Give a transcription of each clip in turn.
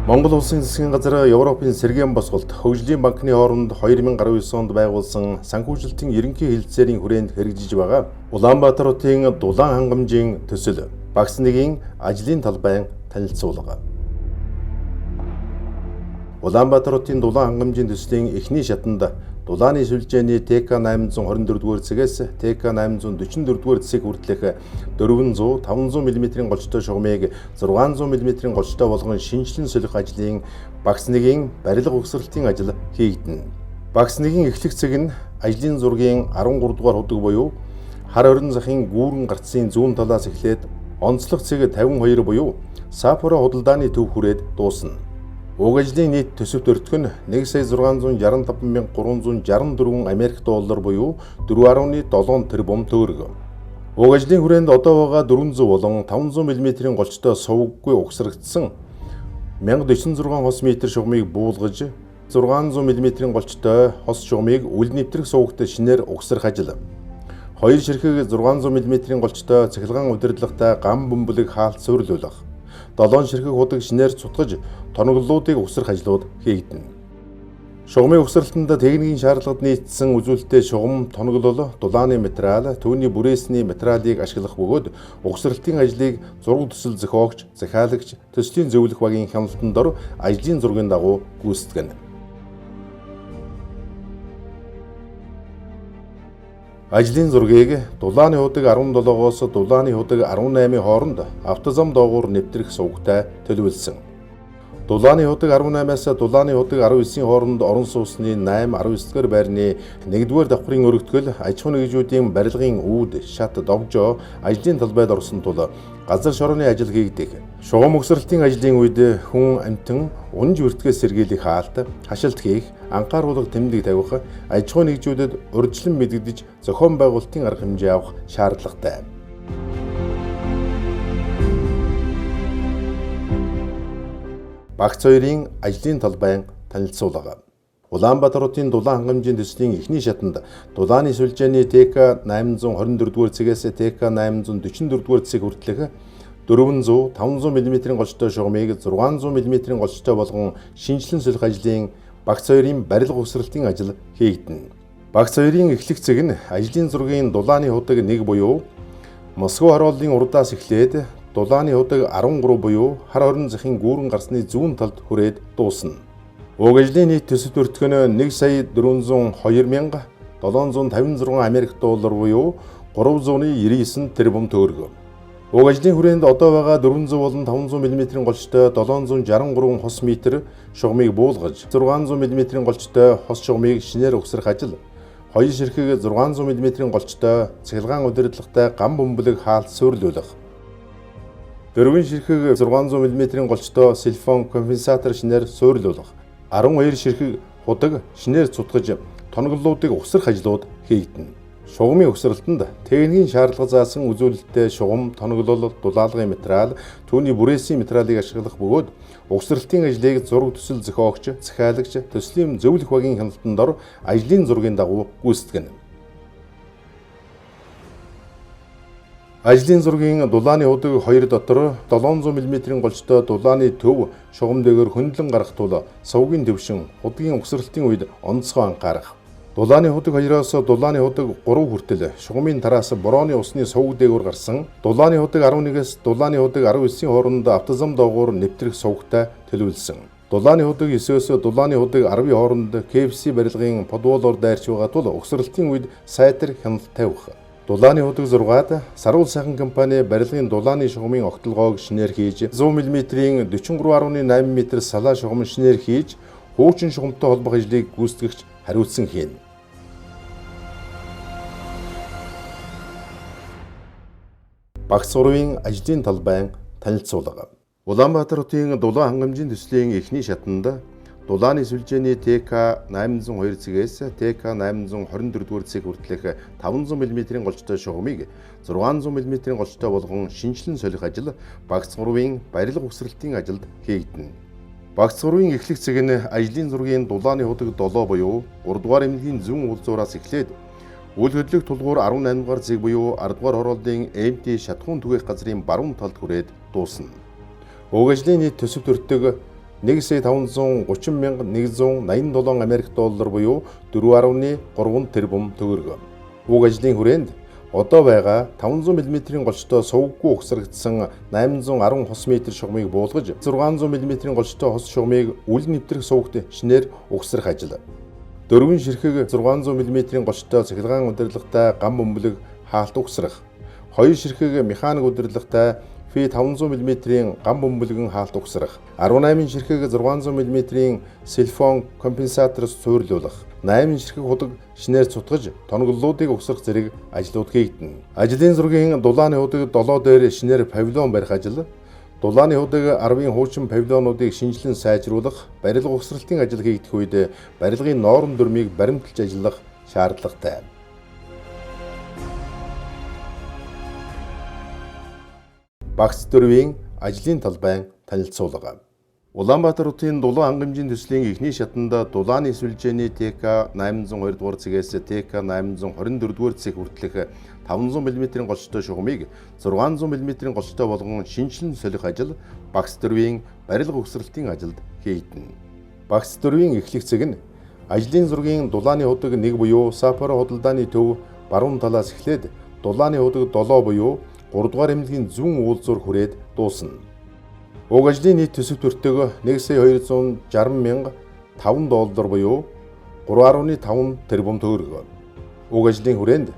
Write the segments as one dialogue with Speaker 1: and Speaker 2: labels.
Speaker 1: Монгол улсын засгийн газар Европын сэргээн босголт хөгжлийн банкны хооронд 2019 онд байгуулсан санхүүжилтийн ерөнхий хэлтсээрийн хүрээнд хэрэгжиж байгаа Улаанбаатарын дулаан хангамжийн төсөл багц нэгийн ажлын талбайн танилцуулга. Улаанбаатарын дулаан хангамжийн төслийн эхний шатанд дулааны сүлжээний ТК 824-р цэгээс ТК 844-р цэг хүртэлх 400, 500 мм голчтой шугамыг 600 мм голчтой болгон шинжилэн солих ажлын багц нэгийн барилга угсралтын ажил хийгдэнэ. Багц нэгийн эхлэх цэг нь ажлын зургийн 13 дугаар худаг буюу хар орон захын гүүрэн гарцын зүүн талаас эхлээд онцлог цэг 52 буюу Сапоро худалдааны төв хүрээд дуусна. Уг ажлын нийт төсөв төртгөх нь 1,665,364 Америк доллар буюу 4.7 тэрбум төгрөг. Уг ажлын хүрээнд одоо байгаа 400 болон 500 мм голчтой сувггүй угсрагдсан 1046 хос метр шугамыг буулгаж 600 мм голчтой хос шугамыг үл нэвтрэх сувгт шинээр угсрах ажил. Хоёр ширхэг 600 мм голчтой цахилгаан удирдлагатай гам бөмбөлөг хаалт суйрлуулах. 7 ширхэг худаг шинээр цутгаж тоноглолуудыг угсрах ажлууд хийгдэнэ. Шугамын угсралтанд техникийн шаардлагад нийцсэн үзүүлэлттэй шугам тоноглол, дулааны материал, түүний бүрээсний материалыг ашиглах бөгөөд угсралтын ажлыг зураг төсөл зохиогч, захиалагч, төслийн зөвлөх багийн хяналтанд дор ажлын зургийн дагуу гүйцэтгэнэ. Ажлын зургийг дулааны худаг 17-оос дулааны худаг 18-ийн хооронд автозам доогуур нэвтрэх сувгтай төлөвлөсөн. Дулааны худаг 18-аас дулааны худаг 19-ийн хооронд орон сууцны 8, 19-р байрны 1-р давхрын өргөтгөл аж ахуйн нэгжүүдийн барилгын үүд, шат, довжоо ажлын талбайд орсон тул газар шорооны ажил хийгдэх. Шугам угсралтын ажлын үед хүн амтан унж өртгөөс сэргийлэх хаалт, хашилт хийх, анхааруулга тэмдэг тавих, аж ахуйн нэгжүүдэд урьдчилан мэдэгдэж зохион байгуулалтын арга хэмжээ авах шаардлагатай. Багц хоёрын ажлын талбайн танилцуулга. Улаанбаатарын дулаан хангамжийн төслийн эхний шатанд дулааны сүлжээний ТК 824-р цэгээс ТК 844-р цэг хүртэлх 400, 500 мм голчтой шугамыг 600 мм голчтой болгон шинжилэн солих ажлын багц хоёрын барилга угсралтын ажил хийгдэнэ. Багц хоёрын эхлэх цэг нь ажлын зургийн дулааны худаг 1 буюу Москва хорооллын урдаас эхлээд дулааны худаг 13 буюу хар орон захын гүүрэн гарсны зүүн талд хүрээд дуусна. Уг ажлын нийт төсөв төртгөх нь 1,402,756 Америк доллар буюу 399 тэрбум төгрөг. Уг ажлын хүрээнд одоо байгаа 400 болон 500 мм голчтой 763 хос метр шугамыг буулгаж 600 мм голчтой хос шугамыг шинээр угсрах ажил. Хоёр ширхэг 600 мм голчтой цахилгаан удирдлагатай гам бөмбөлөг хаалт суйрлуулах. 4 ширхэг 600 мм голчтой силифон компенсатор шинээр суйрлуулах. 12 ширхэг худаг шинээр цутгаж тоноглолуудыг угсрах ажлууд хийгдэнэ. Шугамын угсралтанд техникийн шаардлага заасан үзүүлэлттэй шугам, тоноглол, дулаалгын материал, түүний бүрээсийн материалыг ашиглах бөгөөд угсралтын ажлыг зураг төсөл зохиогч, захиалагч, төслийн зөвлөх багийн хяналтанд дор ажлын зургийн дагуу гүйцэтгэнэ. Ажлын зургийн дулааны худаг 2 дотор 700 мм голчтой дулааны төв шугам дээгүүр хөндлөн гарах тул сувгийн төвшин худгийн угсралтын үед онцгой анхаарах. Дулааны худаг 2-оос дулааны худаг 3 хүртэл шугамын тараас борооны усны сувг дээгүүр гарсан дулааны худаг 11-ээс дулааны худаг 19-ийн хооронд автозам доогуур нэвтрэх сувгтай төлөвлөсөн. Дулааны худаг 9-өөс дулааны худаг 10-ийн хооронд КФС барилгын подволоор дайрч байгаа тул угсралтын үед сайтар хяналт тавих. Дулааны худаг 6-ад Саруул сайхан компани барилгын дулааны шугамын огтлогоог шинээр хийж 100 мм-ийн 43.8 м салаа шугам шинээр хийж хуучин шугамтай холбох ажлыг гүйцэтгэгч хариуцсан хийнэ. Багц сурвын ажлын талбайн танилцуулга. Улаанбаатарын дулаан хангамжийн төслийн эхний шатанд дулааны сүлжээний ТК 802 цэгээс ТК 824-р цэг хүртэлх 500 мм голчтой шугамыг 600 мм голчтой болгон шинжилэн солих ажил багц сурвын барилга угсралтын ажилд хийгдэнэ. Багц сурвын эхлэх цэг нь ажлын зургийн дулааны худаг 7 буюу 3 дугаар эмнэлгийн зүүн уулзуураас эхлээд үйл хөдлөх тулгуур 18 дугаар цэг буюу 10 дугаар хорооллын МТ шатхуун түгээх газрын баруун талд хүрээд дуусна. Уг ажлын нийт төсөв төртөг $1,530,187 Америк доллар буюу 4.3 тэрбум төгрөг. Уг ажлын хүрээнд одоо байгаа 500 мм-ийн голчтой сувггүй угсрагдсан 810 хос метр шугамыг буулгаж 600 мм-ийн голчтой хос шугамыг үл нэвтрэх сувгт шинээр угсрах ажил. Дөрвөн ширхэг 600 мм-ийн голчтой цахилгаан удирдлагатай гам бөмбөлөг хаалт угсрах. Хоёр ширхэг механик удирдлагатай Фи 500 мм-ийн гам бөмбөлгөн хаалт угсрах, 18 ширхэг 600 мм-ийн силифон компенсатор суйрлуулах, 8 ширхэг худаг шинээр цутгаж тоноглолуудыг угсрах зэрэг ажлууд хийгдэнэ. Ажлын зургийн дулааны худаг долоо дээр шинээр павильон барих ажил, дулааны худаг 10-ын хуучин павильонуудыг шинжилэн сайжруулах, барилга угсралтын ажил хийгдэх үед барилгын ноорон дүрмийг баримталж ажиллах шаардлагатай. Багц дөрвийн ажлын талбайн танилцуулга. Улаанбаатар хотын дулаан хангамжийн төслийн эхний шатанда дулааны сүлжээний ТК 802 дугаар цэгээс ТК 824 дугаар цэг хүртэлх 500 мм-ийн голчтой шугамыг 600 мм-ийн голчтой болгон шинжилэн солих ажил багц дөрвийн барилга угсралтын ажилд хийгдэнэ. Багц дөрвийн эхлэх цэг нь ажлын зургийн дулааны худаг 1 буюу Сапоро худалдааны төв баруун талаас эхлээд дулааны худаг 7 буюу 3 дугаар эмнэлгийн зүүн уулзуур хүрээд дуусна. Уг ажлын нийт төсөв төртөг $1,260,000 $5 буюу 3.5 тэрбум төгрөг. Уг ажлын хүрээнд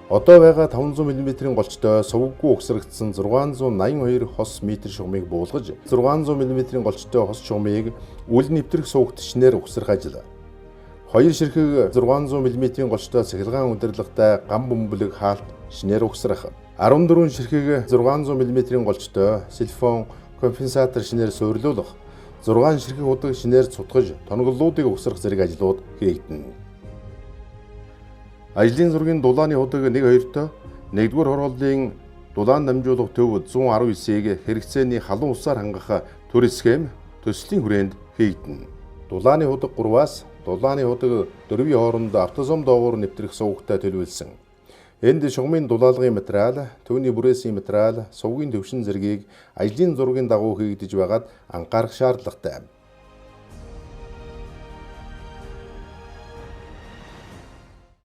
Speaker 1: одоо байгаа 500 мм-ийн голчтой сувггүй угсрагдсан 682 хос метр шугамыг буулгаж 600 мм-ийн голчтой хос шугамыг үл нэвтрэх сувгт шинээр угсрах ажил. Хоёр ширхэг 600 мм-ийн голчтой цахилгаан удирдлагатай гам бөмбөлөг хаалт шинээр угсрах. 14 ширхэг 600 мм-ийн голчтой силифон компенсатор шинээр суйрлуулах, 6 ширхэг худаг шинээр цутгаж тоноглолуудыг угсрах зэрэг ажлууд хийгдэнэ. Ажлын зургийн дулааны худаг 1-2-той 1-р хорооллын дулаан дамжуулах төв 119-ийг хэрэгцээний халуун усаар хангах төр схем төслийн хүрээнд хийгдэнэ. Дулааны худаг 3-аас дулааны худаг 4-ийн хооронд автозом доогуур нэвтрэх сувгтай төлөвлөсөн. Энд шугамын дулаалгын материал, төвний бүрээсийн материал, сувгийн төвшин зэргийг ажлын зургийн дагуу хийгдэж байгаад анхаарах шаардлагатай.